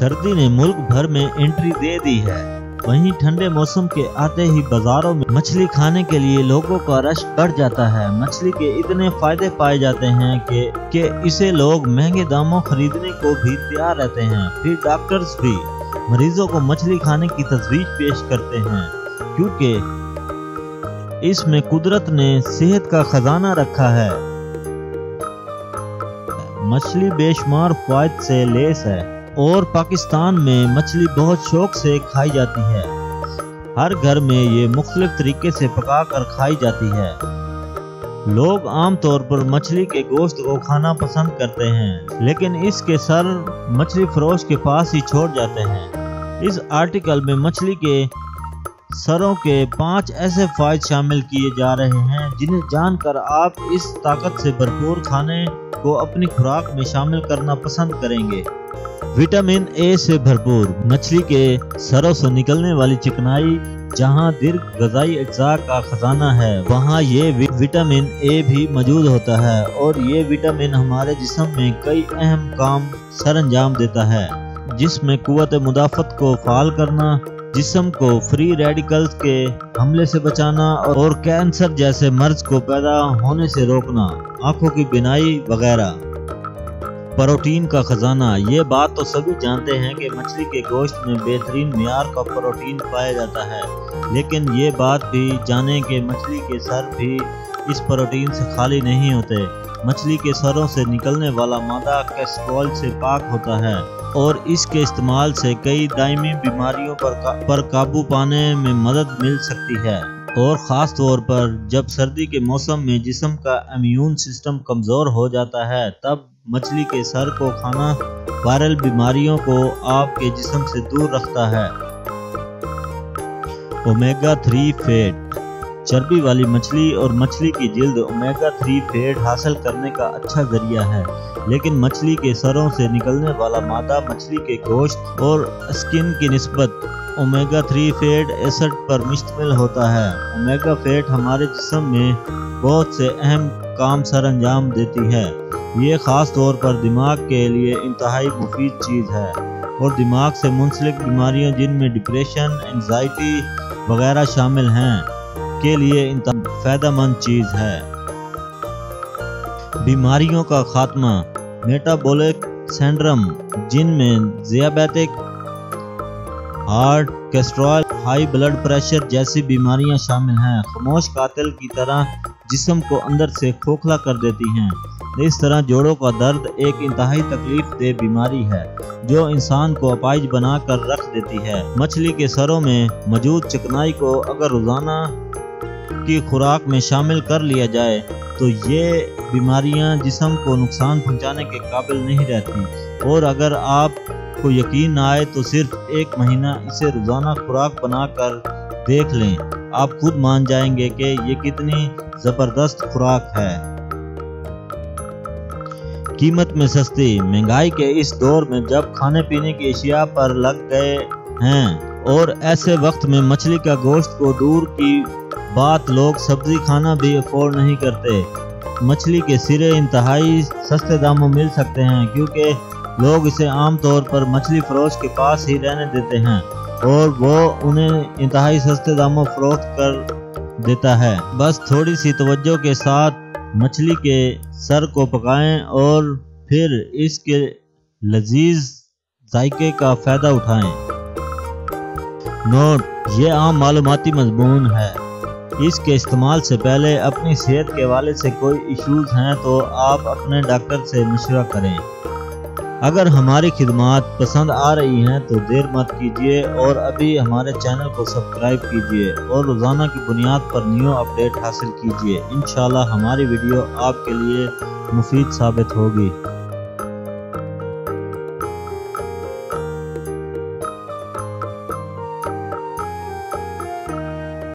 सर्दी ने मुल्क भर में एंट्री दे दी है। वहीं ठंडे मौसम के आते ही बाजारों में मछली खाने के लिए लोगों का रश बढ़ जाता है। मछली के इतने फायदे पाए जाते हैं कि इसे लोग महंगे दामों खरीदने को भी तैयार रहते हैं। फिर डॉक्टर्स भी मरीजों को मछली खाने की तजवीज पेश करते हैं, क्योंकि इसमें कुदरत ने सेहत का खजाना रखा है। मछली बेशुमार फायद से लेस है और पाकिस्तान में मछली बहुत शौक से खाई जाती है। हर घर में ये मुख्तलिफ तरीके से पका कर खाई जाती है। लोग आमतौर पर मछली के गोश्त को खाना पसंद करते हैं, लेकिन इसके सर मछली फरोश के पास ही छोड़ जाते हैं। इस आर्टिकल में मछली के सरों के 5 ऐसे फायदे शामिल किए जा रहे हैं जिन्हें जानकर आप इस ताकत से भरपूर खाने को अपनी खुराक में शामिल करना पसंद करेंगे। विटामिन ए से भरपूर मछली के सरों से निकलने वाली चिकनाई जहां दीर्घ गज़ाई अज्जा का खजाना है, वहां ये विटामिन ए भी मौजूद होता है और ये विटामिन हमारे जिस्म में कई अहम काम सरअंजाम देता है, जिसमें कुव्वत मुदाफ़त को फ़ाल करना, जिस्म को फ्री रेडिकल्स के हमले से बचाना और कैंसर जैसे मर्ज को पैदा होने से रोकना, आंखों की बीनाई वगैरह। प्रोटीन का खजाना, ये बात तो सभी जानते हैं कि मछली के गोश्त में बेहतरीन मियार का प्रोटीन पाया जाता है, लेकिन ये बात भी जानें कि मछली के सर भी इस प्रोटीन से खाली नहीं होते। मछली के सरों से निकलने वाला मादा कोलेस्ट्रॉल से पाक होता है और इसके इस्तेमाल से कई दायमी बीमारियों पर काबू पाने में मदद मिल सकती है। और ख़ास तौर पर जब सर्दी के मौसम में जिस्म का इम्यून सिस्टम कमज़ोर हो जाता है, तब मछली के सर को खाना वायरल बीमारियों को आपके जिस्म से दूर रखता है। ओमेगा 3 फैट, चर्बी वाली मछली और मछली की जिल्द ओमेगा 3 फैट हासिल करने का अच्छा जरिया है, लेकिन मछली के सरों से निकलने वाला मादा मछली के गोश्त और स्किन की निस्बत ओमेगा 3 फैट एसिड पर मुश्तमिल होता है। ओमेगा फैट हमारे जिस्म में बहुत से अहम काम सरअंजाम देती है। ये ख़ास तौर पर दिमाग के लिए इंतहाई मुफीद चीज़ है और दिमाग से मुंसलिक बीमारियों जिनमें डिप्रेशन, एंजाइटी वगैरह शामिल हैं, के लिए इंतहाई फ़ायदेमंद चीज़ है। बीमारियों का खात्मा, मेटाबॉलिक सिंड्रोम जिनमें ज़ियाबेटिक heart, cholesterol, high blood pressure जैसी बीमारियां शामिल हैं, खामोश कातिल की तरह जिस्म को अंदर से खोखला कर देती हैं। इस तरह जोड़ों का दर्द एक इंतहाई तकलीफ दे बीमारी है जो इंसान को अपाहिज बना कर रख देती है। मछली के सरों में मौजूद चिकनाई को अगर रोजाना की खुराक में शामिल कर लिया जाए तो ये बीमारियां जिस्म को नुकसान पहुंचाने के काबिल नहीं रहती। और अगर आपको यकीन ना आए तो सिर्फ 1 महीना इसे रोजाना खुराक बनाकर देख लें, आप खुद मान जाएंगे कि ये कितनी जबरदस्त खुराक है। कीमत में सस्ती, महंगाई के इस दौर में जब खाने पीने की अशिया पर लग गए हैं और ऐसे वक्त में मछली का गोश्त को दूर की बात लोग सब्जी खाना भी अफोर्ड नहीं करते। मछली के सिरे इंतहाई सस्ते दामों मिल सकते हैं क्योंकि लोग इसे आमतौर पर मछली फरोश के पास ही रहने देते हैं और वो उन्हें इंतहाई सस्ते दामों फरोख्त कर देता है। बस थोड़ी सी तवज्जो के साथ मछली के सर को पकाएं और फिर इसके लजीज जायके का फ़ायदा उठाएं। नोट: ये आम मालूमाती मज़मून है। इसके इस्तेमाल से पहले अपनी सेहत के हवाले से कोई इश्यूज हैं तो आप अपने डॉक्टर से मशवरा करें। अगर हमारी खिदमात पसंद आ रही हैं तो देर मत कीजिए और अभी हमारे चैनल को सब्सक्राइब कीजिए और रोज़ाना की बुनियाद पर न्यू अपडेट हासिल कीजिए। इंशाल्लाह हमारी वीडियो आपके लिए मुफीद साबित होगी।